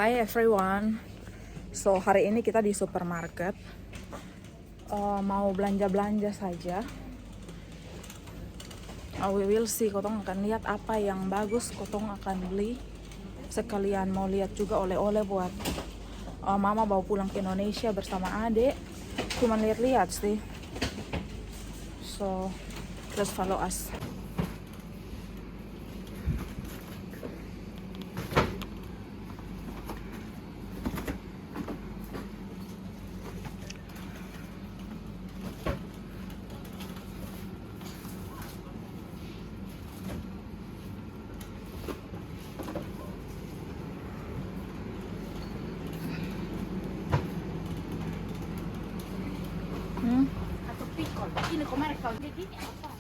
Hi everyone. So hari ini kita di supermarket mau belanja-belanja saja. We will see. Kotong akan lihat apa yang bagus. Kotong akan beli. Sekalian mau lihat juga oleh-oleh buat mama bawa pulang ke Indonesia bersama adik. Cuman lihat-lihat sih. So let's follow us. Atau pikol. Ini kemarin kau begini apa?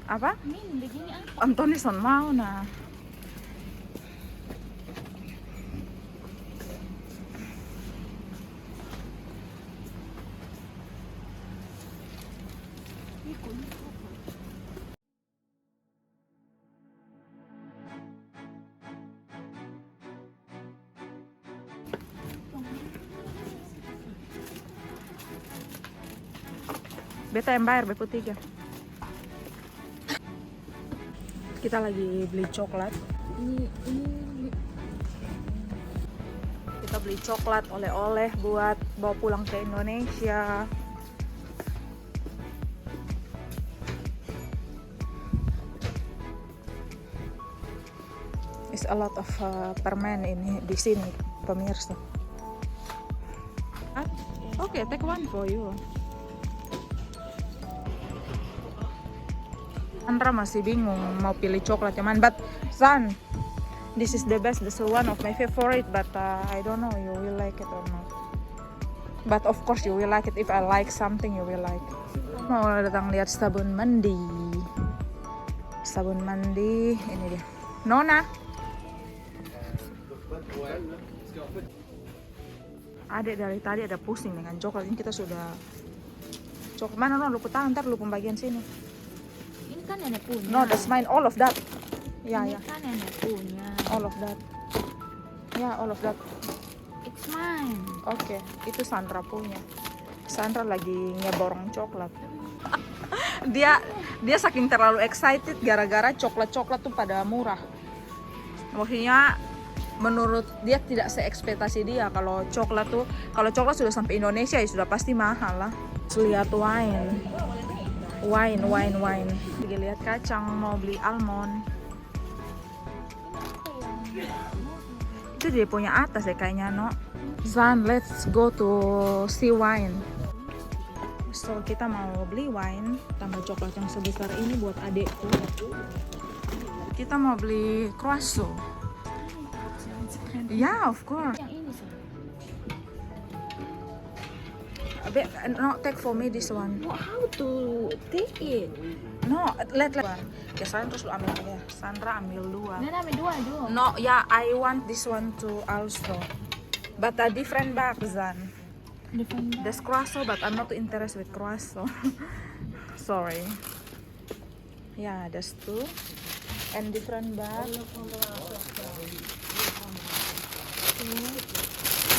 Apa? Min begini apa? Anthony son mau na. Pikol. Beta yang bayar, Bepu 3. Kita lagi beli coklat. Kita beli coklat oleh-oleh buat bawa pulang ke Indonesia. It's a lot of permen ini di sini, pemirsa. Okay, take one for you. Andra masih bingung mau pilih coklat yang mana, but son, this is the best. This is one of my favorite, but I don't know you will like it or not. But of course you will like it. If I like something, you will like it. Mau datang lihat sabun mandi. Sabun mandi ini dia. Nona. Adek dari tadi ada pusing dengan coklat. Ini kita sudah coklat mana? No, lu putaran ntar lu pembagian sini. Ini kan nenek punya. No, that's mine. All of that. Ya, Ini ya. kan nenek punya. All of that. Ya, all of that. It's mine. Oke, itu Sandra punya. Sandra lagi ngeborong coklat. dia saking terlalu excited gara-gara coklat-coklat tuh pada murah. Maksudnya menurut dia tidak seekspektasi dia kalau coklat sudah sampai Indonesia ya sudah pasti mahal lah. Lihat wine. Lagi lihat kacang, mau beli almond. Itu dia punya atas deh kayaknya, no. Zan, let's go to see wine. So kita mau beli wine tambah coklat yang sebesar ini buat adekku. Kita mau beli croissant. Yeah, of course. Yang ini sih. No, take for me this one. Oh, how to take it? No, let. Ya, Sandra terus lu ambil ya. Sandra ambil 2. Nenek ambil dua. No, yeah, I want this one too also. But a different bag, Zan. Different. There's croissant, but I'm not interested with croissant. Sorry. Yeah, there's 2. And different bag.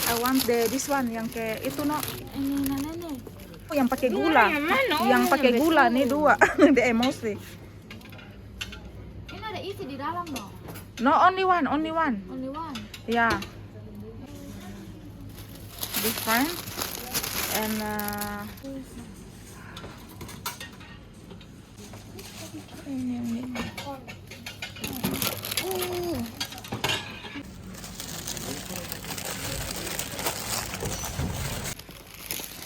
I want this one yang kayak itu, no. Ini nenek. Oh, yang pakai gula. Yang pakai gula nih 2. Dia emosi. Ini ada isi di dalam dong. No, only one. Only one. Yeah. Different. And ini.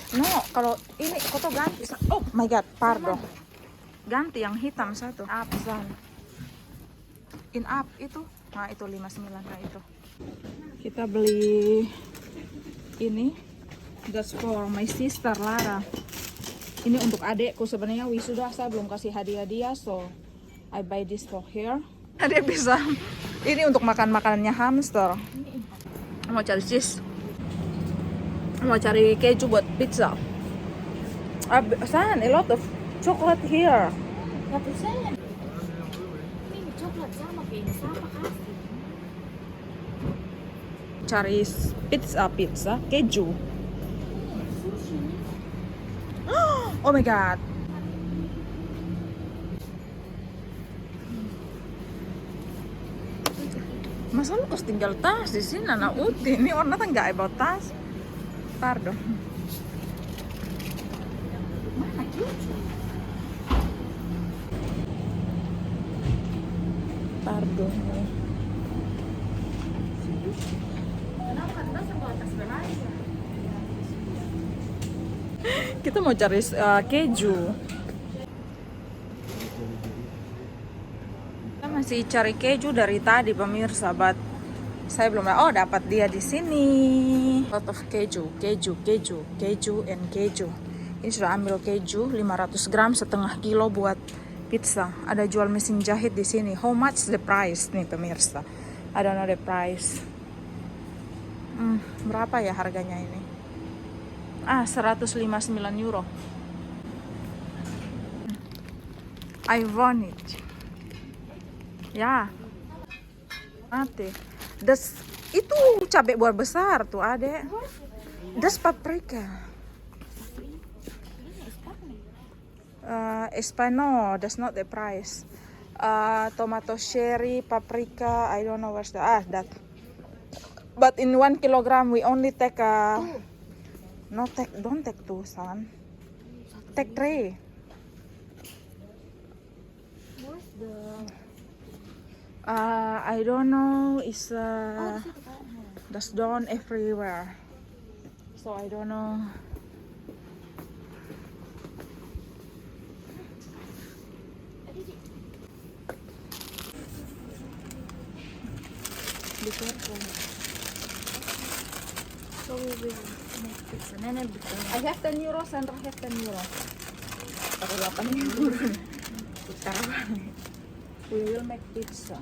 No, kalau ini koto ganti. Oh my god, pardon. Ganti yang hitam satu. Up, Zan. In up itu. Nah, itu 59 nah itu. Kita beli ini. That's for my sister Lara. Ini untuk adekku, sebenarnya wisuda saya belum kasih hadiah dia, so I buy this for her. Dia bisa. Ini untuk makanannya hamster. Mau cari cheese. Mau cari keju buat pizza. San, a lot of chocolate here. Tapi saya ini coklat sama kayak ini sama kasih. cari pizza keju. Oh my god. Masa lu kos tinggal tas di sini anak uti ini orang nggak bawa tas. Pardon. Mana keju? Pardon. Kenapa kita semua tas belanja? Kita mau cari keju. Kita masih cari keju dari tadi pemirsa, but saya belum dapat dia di sini. Lot of keju. And keju. Ini sudah ambil keju 500 gram setengah kilo buat pizza. Ada jual mesin jahit di sini. How much the price nih pemirsa? I don't know the price. Berapa ya harganya ini? 159 euro. I want it. Ya. Mati. Itu cabai buah besar tuh, Adek. Paprika. Espano, that's not the price. Tomato cherry, paprika, I don't know what's that. But in 1 kilogram we only take don't take 2, son. Take 3. Where's the... I don't know. It's that's done everywhere. So I don't know. Be careful. So we will make pizza. Nene because I have 10 euro, Sandra have 10 euro. Taruh 8 euro. Putar balik. We will make pizza.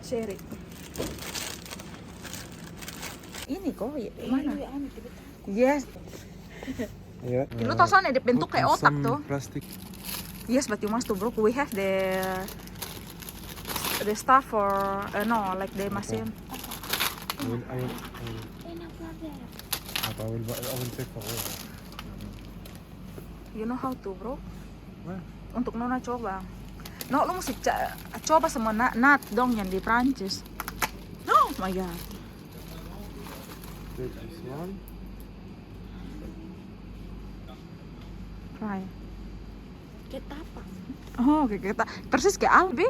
Cherry. Ini kok, mana? Yes. Yeah. Lu tau sana ada bentuk kayak otak tuh. Plastic. Yes, but you must to broke. We have the stuff for no, like the machine. I will take for all. You know how to, bro? Wah. Untuk Nona coba. No, lu mesti coba sama nut dong yang di Prancis. Oh my god. Take this one. Try. kita apa? Oh, kayak kita persis kayak Albi.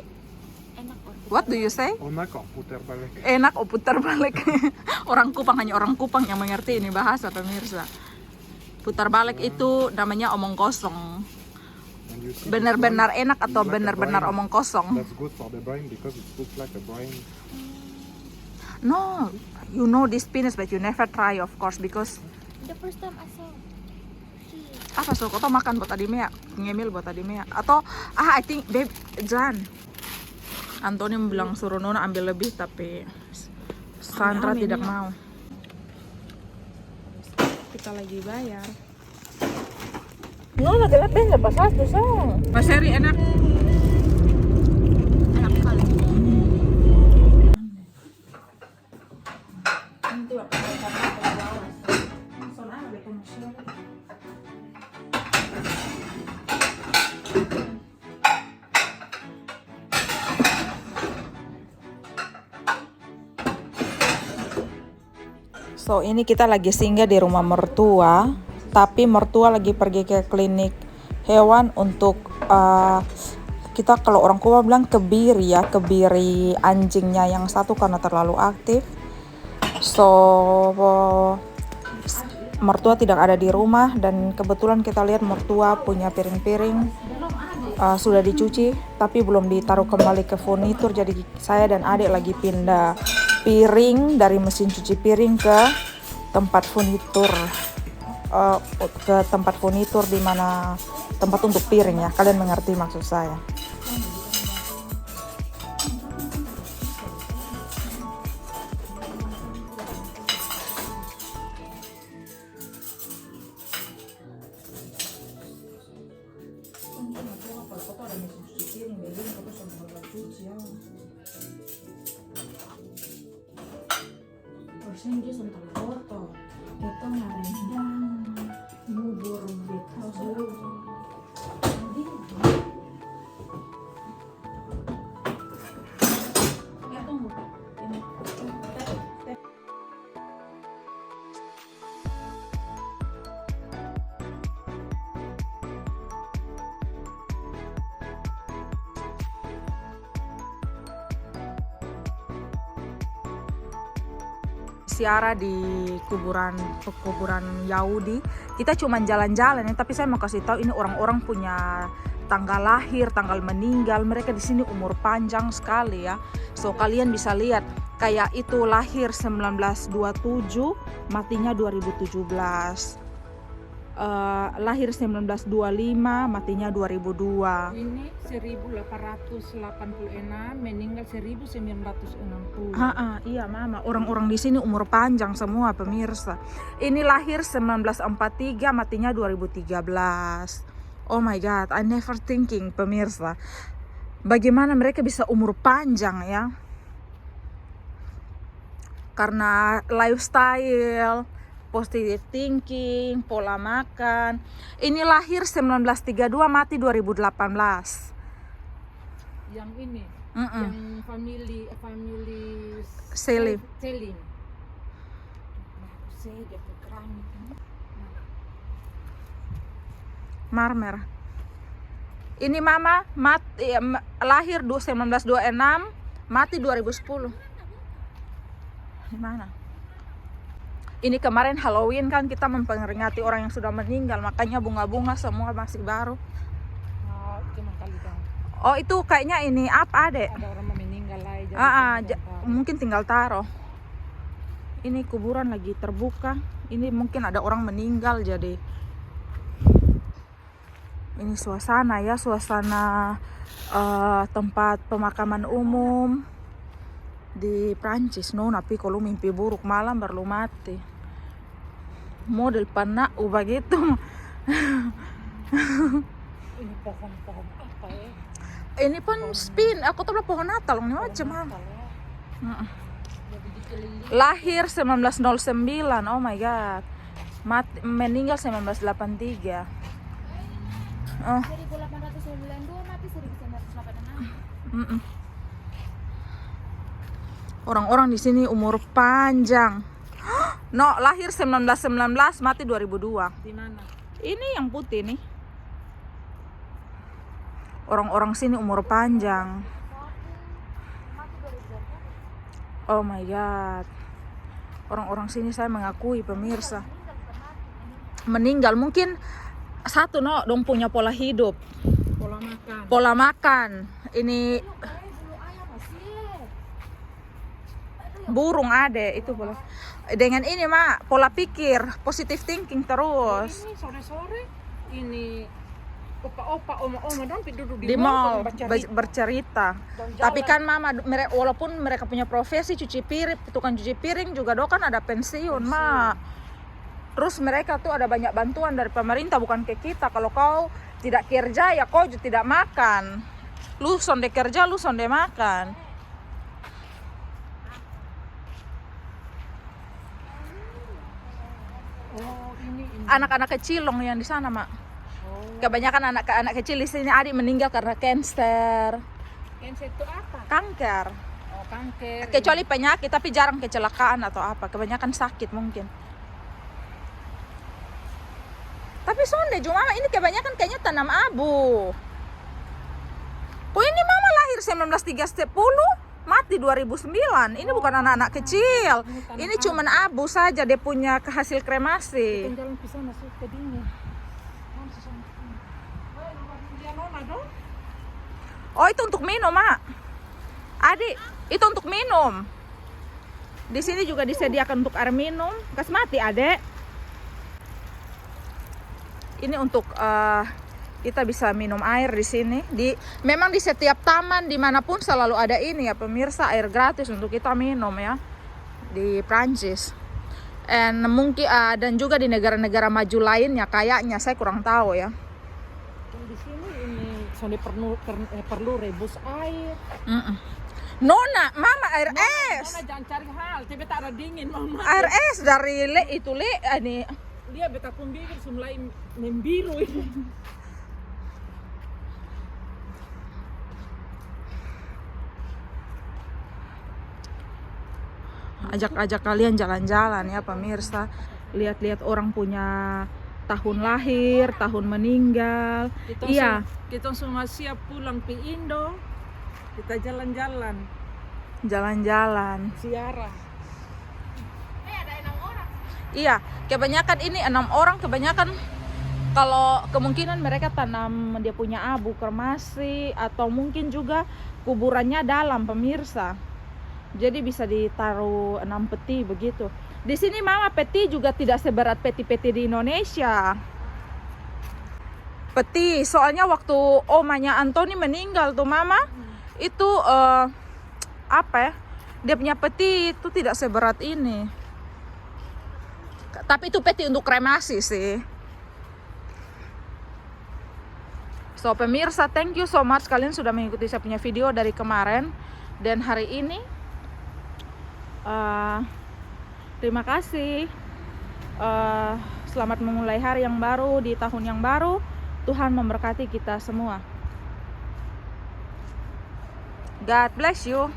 Enak or What do you say? Enak kok putar balik. Enak oh putar balik. Orang Kupang, hanya orang Kupang yang mengerti ini bahasa pemirsa. Putar balik itu namanya omong kosong. And you see Benar-benar this one? enak atau It's like a benar-benar brine. omong kosong? That's good for the brain because it looks like a brain. No, you know this penis but you never try of course because the first time I saw cheese. apa so kau makan buat tadi Mea, ngemil buat tadi Mea atau I think babe Jan Antoni bilang suruh Nona ambil lebih tapi Sandra tidak mau. Kita lagi bayar. Nona gelapin lepas satu sang. Mas Heri enak. Enak sekali. So ini kita lagi singgah di rumah mertua, tapi mertua lagi pergi ke klinik hewan untuk kita kalau orang Kuba bilang kebiri ya, kebiri anjingnya yang satu karena terlalu aktif. So mertua tidak ada di rumah dan kebetulan kita lihat mertua punya piring-piring sudah dicuci tapi belum ditaruh kembali ke furnitur, jadi saya dan adik lagi pindah piring dari mesin cuci piring ke tempat furnitur di mana tempat untuk piring ya, kalian mengerti maksud saya. persen dia sentang botol. Kita ngarendang bubur bekal. Ya tunggu. Ini. Ziarah di kuburan Yahudi. Kita cuma jalan-jalan ya, tapi saya mau kasih tahu ini orang-orang punya tanggal lahir, tanggal meninggal. Mereka di sini umur panjang sekali ya. So kalian bisa lihat kayak itu lahir 1927, matinya 2017. Lahir 1925, matinya 2002. Ini 1886, meninggal 1960. Iya mama, orang-orang di sini umur panjang semua pemirsa. Ini lahir 1943, matinya 2013. Oh my god, I never thinking pemirsa, bagaimana mereka bisa umur panjang ya? Karena lifestyle, positive thinking, pola makan. Ini lahir 1932, mati 2018. Yang ini, Mm-mm. yang family Selim. Selim. Saya dia keramik. Marmer. Ini mama lahir 1926, mati 2010. Di mana? Ini kemarin Halloween kan, kita memperingati orang yang sudah meninggal, makanya bunga-bunga semua masih baru. Oh, cuma kali dong. Oh itu kayaknya ini apa adek? Ada orang mau meninggal lah. Mungkin tinggal taruh. Ini kuburan lagi terbuka. Ini mungkin ada orang meninggal jadi. Ini suasana ya, suasana tempat pemakaman umum di Prancis. No, tapi kalau mimpi buruk malam baru mati. Model panak begitu. Ini pohon-pohon apa ya? Ini pun spin. Aku tuh pohon Natal ini macam apa? Lahir 1909. Oh my god. Meninggal 1983. Oh. 1892, mati 1986. Orang-orang di sini umur panjang. No, lahir 1919, mati 2002. Di mana? Ini yang putih nih. Orang-orang sini umur panjang. Oh my god. Orang-orang sini saya mengakui pemirsa. Meninggal mungkin satu no, dong punya pola hidup. Pola makan. Pola makan. Ini burung ada itu pola. Dengan ini mak pola pikir, positive thinking terus. Ini sore-sore ini opa-opa, oma-oma dong duduk Di mall bercerita. bercerita. Tapi kan mama walaupun mereka punya profesi cuci piring, tukang cuci piring juga do kan ada pensiun mak. Terus mereka tuh ada banyak bantuan dari pemerintah, bukan ke kita. Kalau kau tidak kerja ya kau tidak makan. Lu sonde kerja, lu sonde makan. Oh, ini. Anak-anak kecil loh yang di sana mak. Oh. Kebanyakan anak kecil di sini adik meninggal karena kanker. Cancer itu apa? Kanker. Oh, kanker. Kecuali penyakit, tapi jarang kecelakaan atau apa. Kebanyakan sakit mungkin. Tapi sonde cuma ini kebanyakan kayaknya tanam abu. Oh ini mama lahir 1910, mati 2009. Ini bukan anak-anak kecil. Ini cuman abu saja, dia punya hasil kremasi. Jalan pisah masuk ke dini. Oh itu untuk minum mak. Adik, itu untuk minum. Di sini juga disediakan untuk air minum. Kas mati adek. Ini untuk kita bisa minum air di sini. Memang di setiap taman dimanapun selalu ada ini ya pemirsa, air gratis untuk kita minum ya di Prancis. And mungkin dan juga di negara-negara maju lainnya kayaknya saya kurang tahu ya. Di sini ini soalnya perlu rebus air. Nona, mama air es. Nona jangan cari hal, tapi tak ada dingin mama. Air es dari le itu le ini. Dia beta pun bibir mulai membiru ini. Ajak-ajak kalian jalan-jalan ya pemirsa. Lihat-lihat orang punya tahun lahir, tahun meninggal. Iya, Kita semua siap pulang ke Indo. Kita jalan-jalan. jalan-jalan. Ziarah. Iya, kebanyakan ini 6 orang, kebanyakan kalau kemungkinan mereka tanam dia punya abu kremasi atau mungkin juga kuburannya dalam pemirsa. Jadi bisa ditaruh 6 peti begitu. Di sini mama peti juga tidak seberat peti-peti di Indonesia. Peti, soalnya waktu omanya Anthony meninggal tuh mama, itu apa ya? Dia punya peti itu tidak seberat ini. Tapi itu peti untuk kremasi sih. So pemirsa, thank you so much kalian sudah mengikuti saya punya video dari kemarin dan hari ini. Terima kasih. Selamat memulai hari yang baru di tahun yang baru. Tuhan memberkati kita semua. God bless you.